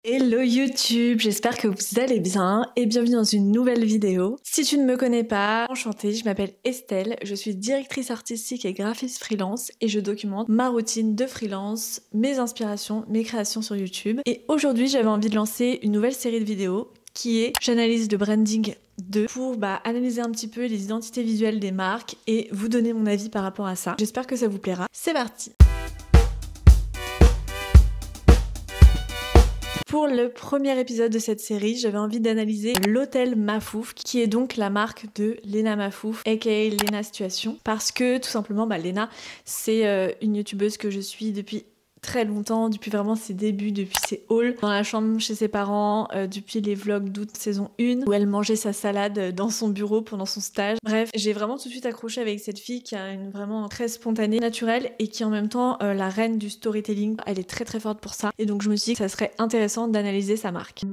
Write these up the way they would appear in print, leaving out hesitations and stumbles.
Hello YouTube, j'espère que vous allez bien et bienvenue dans une nouvelle vidéo. Si tu ne me connais pas, enchantée, je m'appelle Estelle, je suis directrice artistique et graphiste freelance et je documente ma routine de freelance, mes inspirations, mes créations sur YouTube. Et aujourd'hui j'avais envie de lancer une nouvelle série de vidéos qui est j'analyse le branding pour analyser un petit peu les identités visuelles des marques et vous donner mon avis par rapport à ça. J'espère que ça vous plaira. C'est parti! Pour le premier épisode de cette série, j'avais envie d'analyser l'hôtel Mafouf, qui est donc la marque de Lena Mafouf, aka Lena Situation, parce que tout simplement, Lena, c'est une youtubeuse que je suis depuis très longtemps, depuis vraiment ses débuts, depuis ses hauls dans la chambre chez ses parents, depuis les vlogs d'août saison 1 où elle mangeait sa salade dans son bureau pendant son stage. Bref, j'ai vraiment tout de suite accroché avec cette fille qui a une vraiment très spontanée, naturelle et qui en même temps la reine du storytelling. Elle est très très forte pour ça et donc je me suis dit que ça serait intéressant d'analyser sa marque.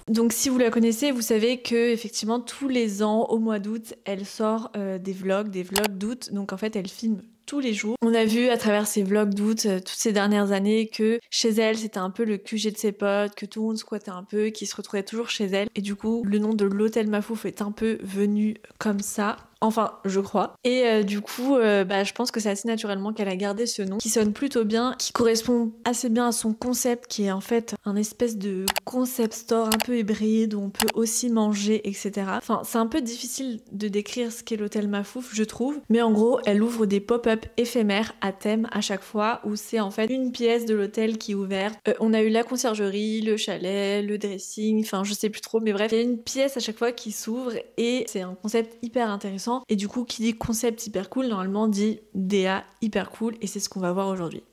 Donc si vous la connaissez, vous savez que effectivement tous les ans au mois d'août, elle sort des vlogs d'août. Donc en fait, elle filme tous les jours. On a vu à travers ses vlogs d'août toutes ces dernières années que chez elle c'était un peu le QG de ses potes, que tout le monde squattait un peu, qui se retrouvait toujours chez elle. Et du coup le nom de l'hôtel Mafouf est un peu venu comme ça. Enfin, je crois. Et du coup, je pense que c'est assez naturellement qu'elle a gardé ce nom, qui sonne plutôt bien, qui correspond assez bien à son concept, qui est en fait un espèce de concept store un peu hybride, où on peut aussi manger, etc. Enfin, c'est un peu difficile de décrire ce qu'est l'hôtel Mafouf, je trouve. Mais en gros, elle ouvre des pop-up éphémères à thème à chaque fois, où c'est en fait une pièce de l'hôtel qui est ouverte. On a eu la conciergerie, le chalet, le dressing, enfin je sais plus trop, mais bref, il y a une pièce à chaque fois qui s'ouvre et c'est un concept hyper intéressant. Et du coup, qui dit concept hyper cool, normalement dit DA hyper cool, et c'est ce qu'on va voir aujourd'hui.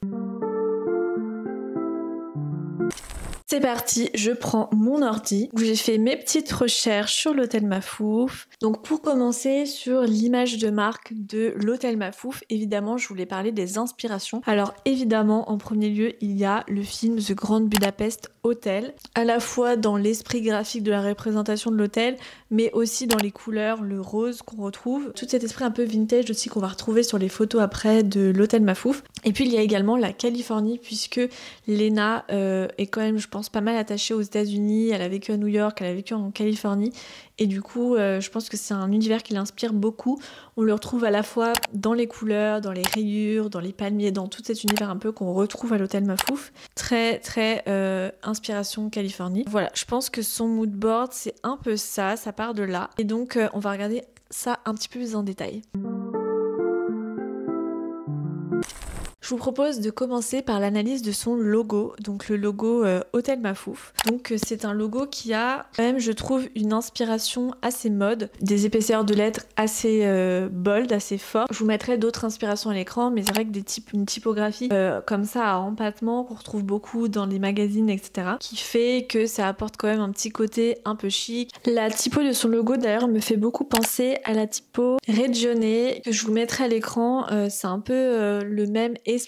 C'est parti, je prends mon ordi où j'ai fait mes petites recherches sur l'hôtel Mafouf. Donc pour commencer sur l'image de marque de l'hôtel Mafouf, évidemment je voulais parler des inspirations. Alors évidemment en premier lieu il y a le film The Grand Budapest Hotel, à la fois dans l'esprit graphique de la représentation de l'hôtel, mais aussi dans les couleurs, le rose qu'on retrouve, tout cet esprit un peu vintage aussi qu'on va retrouver sur les photos après de l'hôtel Mafouf. Et puis il y a également la Californie puisque Lena est quand même, je pense, pas mal attachée aux États-Unis. Elle a vécu à New York, elle a vécu en Californie et du coup je pense que c'est un univers qui l'inspire beaucoup. On le retrouve à la fois dans les couleurs, dans les rayures, dans les palmiers, dans tout cet univers un peu qu'on retrouve à l'hôtel Mafouf. Très inspiration Californie. Voilà, je pense que son mood board c'est un peu ça part de là et donc on va regarder ça un petit peu plus en détail. Je vous propose de commencer par l'analyse de son logo, donc le logo Hôtel Mafouf. Donc c'est un logo qui a quand même, je trouve, une inspiration assez mode, des épaisseurs de lettres assez bold, assez fortes. Je vous mettrai d'autres inspirations à l'écran, mais c'est vrai que une typographie comme ça à empattement qu'on retrouve beaucoup dans les magazines, etc., qui fait que ça apporte quand même un petit côté un peu chic. La typo de son logo d'ailleurs me fait beaucoup penser à la typo Regione que je vous mettrai à l'écran. C'est un peu le même esprit.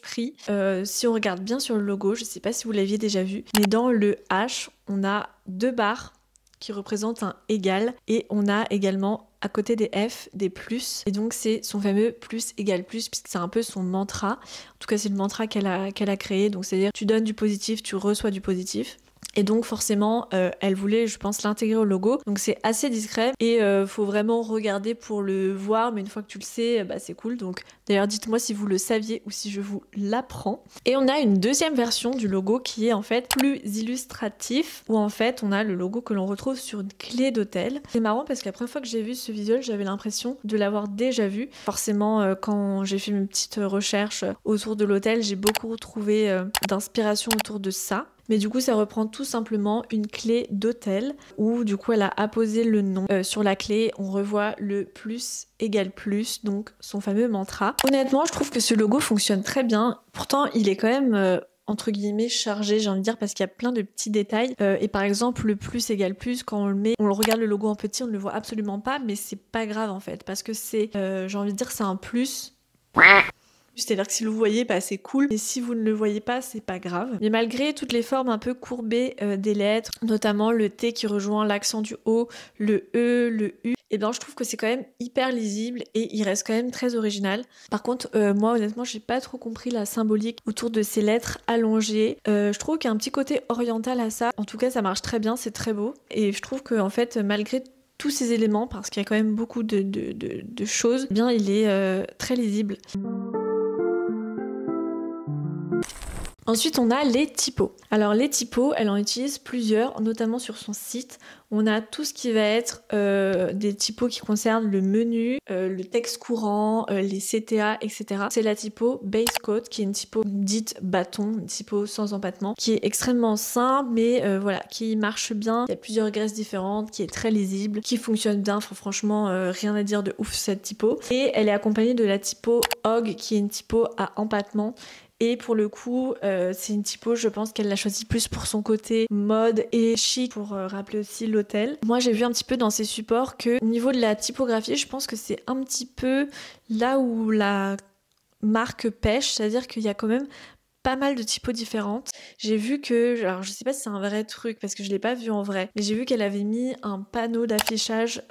Si on regarde bien sur le logo, je sais pas si vous l'aviez déjà vu, mais dans le H, on a deux barres qui représentent un égal et on a également à côté des F des plus et donc c'est son fameux plus égale plus puisque c'est un peu son mantra. En tout cas c'est le mantra qu'elle a créé, donc c'est-à-dire tu donnes du positif, tu reçois du positif. Et donc forcément elle voulait, je pense, l'intégrer au logo, donc c'est assez discret et faut vraiment regarder pour le voir, mais une fois que tu le sais c'est cool. Donc d'ailleurs dites-moi si vous le saviez ou si je vous l'apprends. Et on a une deuxième version du logo qui est en fait plus illustratif, où en fait on a le logo que l'on retrouve sur une clé d'hôtel. C'est marrant parce que la première fois que j'ai vu ce visuel j'avais l'impression de l'avoir déjà vu. Forcément quand j'ai fait mes petites recherches autour de l'hôtel, j'ai beaucoup trouvé d'inspiration autour de ça. Mais du coup ça reprend tout simplement une clé d'hôtel où du coup elle a apposé le nom sur la clé. On revoit le plus égale plus, donc son fameux mantra. Honnêtement je trouve que ce logo fonctionne très bien. Pourtant il est quand même entre guillemets chargé, j'ai envie de dire, parce qu'il y a plein de petits détails et par exemple le plus égale plus, quand on le met, on le regarde le logo en petit, on ne le voit absolument pas, mais c'est pas grave en fait parce que c'est j'ai envie de dire c'est un plus C'est-à-dire que si vous le voyez, bah, c'est cool, mais si vous ne le voyez pas, c'est pas grave. Mais malgré toutes les formes un peu courbées des lettres, notamment le T qui rejoint l'accent du O, le E, le U, et ben je trouve que c'est quand même hyper lisible et il reste quand même très original. Par contre, moi honnêtement, j'ai pas trop compris la symbolique autour de ces lettres allongées. Je trouve qu'il y a un petit côté oriental à ça. En tout cas, ça marche très bien, c'est très beau. Et je trouve que en fait, malgré tous ces éléments, parce qu'il y a quand même beaucoup de choses, eh bien il est très lisible. Ensuite, on a les typos. Alors les typos, elle en utilise plusieurs, notamment sur son site. On a tout ce qui va être des typos qui concernent le menu, le texte courant, les CTA, etc. C'est la typo Base Coat, qui est une typo dite bâton, une typo sans empattement, qui est extrêmement simple, mais voilà, qui marche bien. Il y a plusieurs graisses différentes, qui est très lisible, qui fonctionne bien. Enfin, franchement, rien à dire de ouf cette typo. Et elle est accompagnée de la typo Hog, qui est une typo à empattement. Et pour le coup, c'est une typo, je pense qu'elle l'a choisie plus pour son côté mode et chic, pour rappeler aussi l'hôtel. Moi, j'ai vu un petit peu dans ses supports que au niveau de la typographie, je pense que c'est un petit peu là où la marque pêche, c'est-à-dire qu'il y a quand même pas mal de typos différentes. J'ai vu que, alors je sais pas si c'est un vrai truc parce que je l'ai pas vu en vrai, mais j'ai vu qu'elle avait mis un panneau d'affichage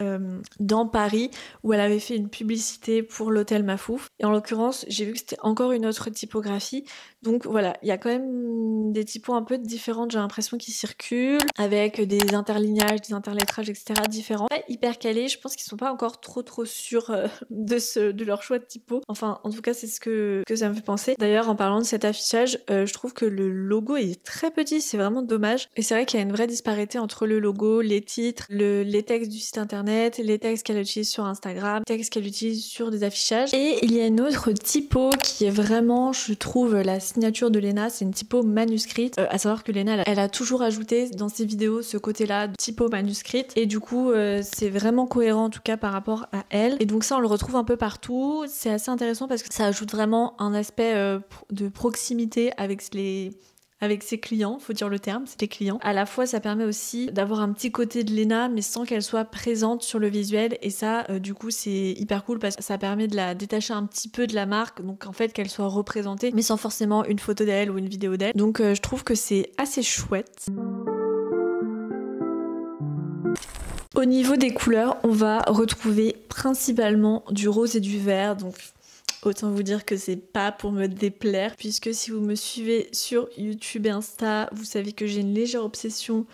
dans Paris où elle avait fait une publicité pour l'hôtel Mafouf. Et en l'occurrence, j'ai vu que c'était encore une autre typographie. Donc voilà, il y a quand même des typos un peu différentes, j'ai l'impression, qui circulent, avec des interlignages, des interlettrages, etc. différents. Pas hyper calés, je pense qu'ils sont pas encore trop sûrs de leur choix de typo. Enfin, en tout cas, c'est ce que ça me fait penser. D'ailleurs, en parlant de cet affichage, je trouve que le logo est très petit, c'est vraiment dommage. Et c'est vrai qu'il y a une vraie disparité entre le logo, les titres, les textes du site internet, les textes qu'elle utilise sur Instagram, les textes qu'elle utilise sur des affichages. Et il y a une autre typo qui est vraiment, je trouve, la signature de Léna, c'est une typo manuscrite. À savoir que Léna, elle a toujours ajouté dans ses vidéos ce côté-là de typo manuscrite. Et du coup, c'est vraiment cohérent en tout cas par rapport à elle. Et donc ça, on le retrouve un peu partout. C'est assez intéressant parce que ça ajoute vraiment un aspect de proximité avec ses clients, faut dire le terme, c'est les clients. À la fois, ça permet aussi d'avoir un petit côté de Léna, mais sans qu'elle soit présente sur le visuel. Et ça, du coup, c'est hyper cool parce que ça permet de la détacher un petit peu de la marque. Donc, en fait, qu'elle soit représentée, mais sans forcément une photo d'elle ou une vidéo d'elle. Donc, je trouve que c'est assez chouette. Au niveau des couleurs, on va retrouver principalement du rose et du vert. Donc, autant vous dire que c'est pas pour me déplaire, puisque si vous me suivez sur YouTube et Insta, vous savez que j'ai une légère obsession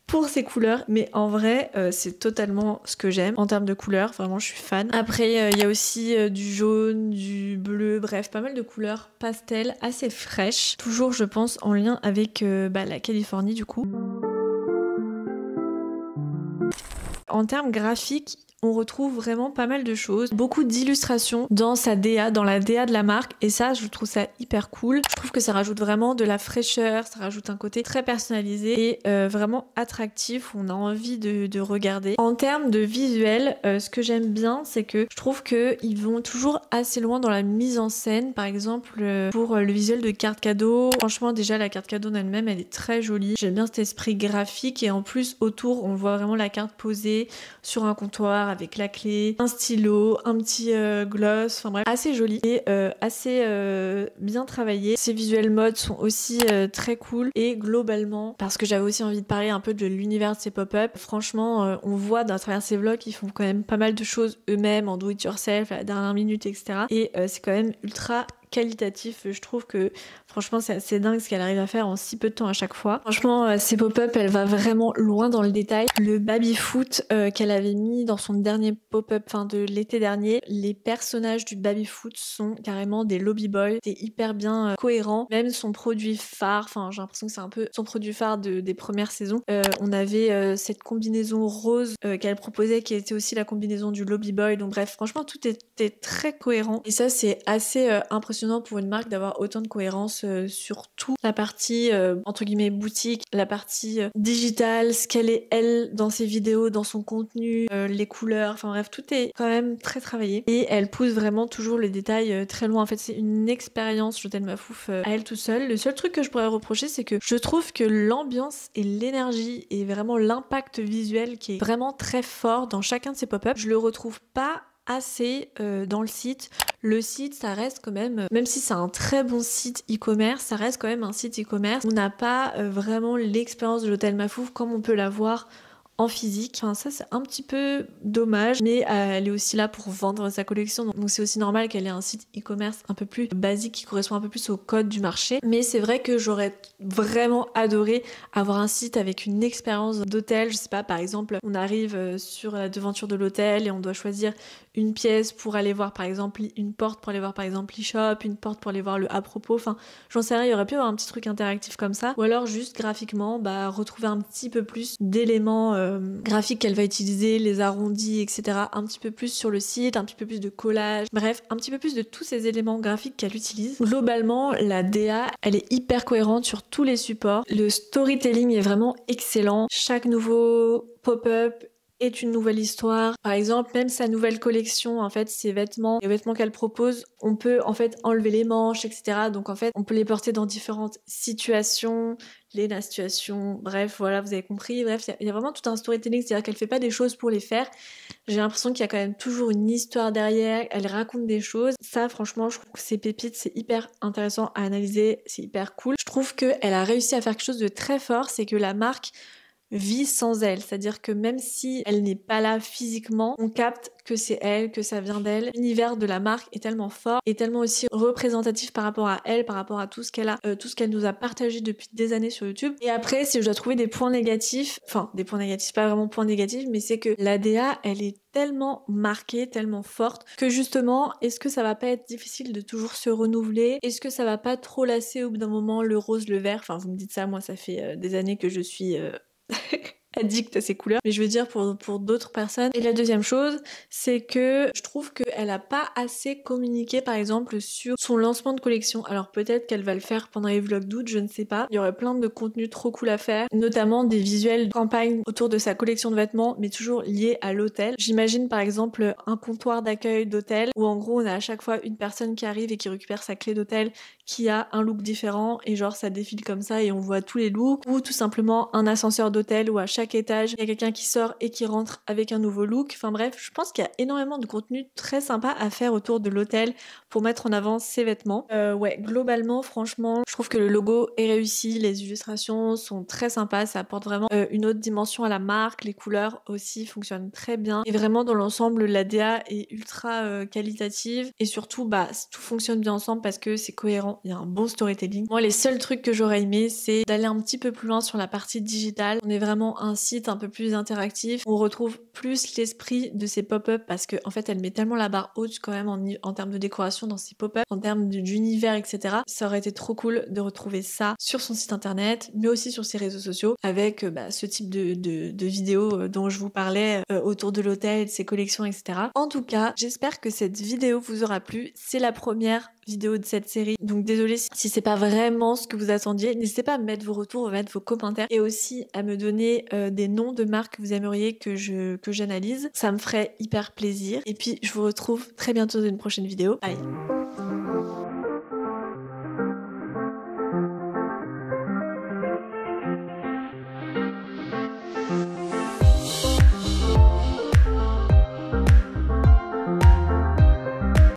pour ces couleurs, mais en vrai, c'est totalement ce que j'aime en termes de couleurs. Vraiment, je suis fan. Après, il y a aussi du jaune, du bleu, bref, pas mal de couleurs pastel assez fraîches. Toujours, je pense, en lien avec la Californie, du coup. En termes graphiques, on retrouve vraiment pas mal de choses, beaucoup d'illustrations dans sa DA, dans la DA de la marque, et ça, je trouve ça hyper cool. Je trouve que ça rajoute vraiment de la fraîcheur, ça rajoute un côté très personnalisé et vraiment attractif, on a envie de regarder. En termes de visuel, ce que j'aime bien, c'est que je trouve qu'ils vont toujours assez loin dans la mise en scène. Par exemple, pour le visuel de carte cadeau, franchement, déjà la carte cadeau en elle-même, elle est très jolie. J'aime bien cet esprit graphique et en plus, autour, on voit vraiment la carte posée sur un comptoir avec la clé, un stylo, un petit gloss, enfin bref, assez joli et assez bien travaillé. Ces visuels mode sont aussi très cool et globalement, parce que j'avais aussi envie de parler un peu de l'univers de ces pop-up, franchement, on voit à travers ces vlogs qu'ils font quand même pas mal de choses eux-mêmes en do it yourself, à la dernière minute, etc. Et c'est quand même ultra qualitatif. Je trouve que franchement c'est assez dingue ce qu'elle arrive à faire en si peu de temps à chaque fois. Franchement ces pop-up, elle va vraiment loin dans le détail. Le baby foot qu'elle avait mis dans son dernier pop-up de l'été dernier, les personnages du baby foot sont carrément des lobby boys. C'est hyper bien cohérent. Même son produit phare, j'ai l'impression que c'est un peu son produit phare des premières saisons. On avait cette combinaison rose qu'elle proposait qui était aussi la combinaison du lobby boy. Donc bref, franchement tout était très cohérent et ça c'est assez impressionnant pour une marque d'avoir autant de cohérence sur toute la partie entre guillemets boutique, la partie digitale, ce qu'elle est elle dans ses vidéos, dans son contenu, les couleurs, enfin bref, tout est quand même très travaillé et elle pousse vraiment toujours les détails très loin. En fait, c'est une expérience l'hôtel Mafouf à elle tout seule. Le seul truc que je pourrais reprocher, c'est que je trouve que l'ambiance et l'énergie et vraiment l'impact visuel qui est vraiment très fort dans chacun de ces pop-up, je le retrouve pas assez dans le site. Le site, ça reste quand même si c'est un très bon site e-commerce, ça reste quand même un site e-commerce. On n'a pas vraiment l'expérience de l'hôtel Mafouf comme on peut l'avoir en physique. Enfin, ça c'est un petit peu dommage, mais elle est aussi là pour vendre sa collection, donc c'est aussi normal qu'elle ait un site e-commerce un peu plus basique qui correspond un peu plus au code du marché. Mais c'est vrai que j'aurais vraiment adoré avoir un site avec une expérience d'hôtel. Je sais pas, par exemple, on arrive sur la devanture de l'hôtel et on doit choisir une pièce pour aller voir par exemple une porte pour aller voir par exemple l'e-shop, une porte pour aller voir le à propos, enfin j'en sais rien, il y aurait pu avoir un petit truc interactif comme ça, ou alors juste graphiquement retrouver un petit peu plus d'éléments graphiques qu'elle va utiliser, les arrondis, etc. Un petit peu plus sur le site, un petit peu plus de collage, bref, un petit peu plus de tous ces éléments graphiques qu'elle utilise. Globalement, la DA, elle est hyper cohérente sur tous les supports. Le storytelling est vraiment excellent. Chaque nouveau pop-up est une nouvelle histoire. Par exemple, même sa nouvelle collection, en fait, les vêtements qu'elle propose, on peut en fait enlever les manches, etc. Donc en fait, on peut les porter dans différentes situations, la situation, bref, voilà, vous avez compris. Bref, il y a vraiment tout un storytelling, c'est-à-dire qu'elle fait pas des choses pour les faire. J'ai l'impression qu'il y a quand même toujours une histoire derrière, elle raconte des choses. Ça, franchement, je trouve que c'est pépite, c'est hyper intéressant à analyser, c'est hyper cool. Je trouve qu'elle a réussi à faire quelque chose de très fort, c'est que la marque vit sans elle, c'est-à-dire que même si elle n'est pas là physiquement, on capte que c'est elle, que ça vient d'elle. L'univers de la marque est tellement fort et tellement aussi représentatif par rapport à elle, par rapport à tout ce qu'elle a, tout ce qu'elle nous a partagé depuis des années sur YouTube. Et après, si je dois trouver des points négatifs, enfin des points négatifs, pas vraiment points négatifs, mais c'est que l'ADA, elle est tellement marquée, tellement forte, que justement, est-ce que ça va pas être difficile de toujours se renouveler? Est-ce que ça va pas trop lasser au bout d'un moment le rose, le vert? Enfin, vous me dites ça, moi ça fait des années que je suis addict à ces couleurs, mais je veux dire pour d'autres personnes. Et la deuxième chose, c'est que je trouve qu'elle a pas assez communiqué par exemple sur son lancement de collection. Alors peut-être qu'elle va le faire pendant les vlogs d'août, je ne sais pas. Il y aurait plein de contenus trop cool à faire, notamment des visuels de campagne autour de sa collection de vêtements, mais toujours liés à l'hôtel. J'imagine par exemple un comptoir d'accueil d'hôtel où en gros on a à chaque fois une personne qui arrive et qui récupère sa clé d'hôtel qui a un look différent et genre ça défile comme ça et on voit tous les looks, ou tout simplement un ascenseur d'hôtel où à chaque étage il y a quelqu'un qui sort et qui rentre avec un nouveau look. Enfin bref, je pense qu'il y a énormément de contenu très sympa à faire autour de l'hôtel pour mettre en avant ses vêtements. Ouais, globalement, franchement, je trouve que le logo est réussi, les illustrations sont très sympas, ça apporte vraiment une autre dimension à la marque, les couleurs aussi fonctionnent très bien et vraiment dans l'ensemble la DA est ultra qualitative et surtout tout fonctionne bien ensemble parce que c'est cohérent, il y a un bon storytelling. Moi les seuls trucs que j'aurais aimé c'est d'aller un petit peu plus loin sur la partie digitale. On est vraiment un site un peu plus interactif, on retrouve plus l'esprit de ces pop-up parce que en fait elle met tellement la barre haute quand même en termes de décoration dans ces pop-up, en termes d'univers, etc. Ça aurait été trop cool de retrouver ça sur son site internet, mais aussi sur ses réseaux sociaux avec ce type de vidéos dont je vous parlais autour de l'hôtel, de ses collections, etc. En tout cas, j'espère que cette vidéo vous aura plu. C'est la première vidéo de cette série, donc désolée si c'est pas vraiment ce que vous attendiez. N'hésitez pas à me mettre vos retours, à mettre vos commentaires et aussi à me donner des noms de marques que vous aimeriez que j'analyse. Ça me ferait hyper plaisir. Et puis je vous retrouve très bientôt dans une prochaine vidéo. Bye.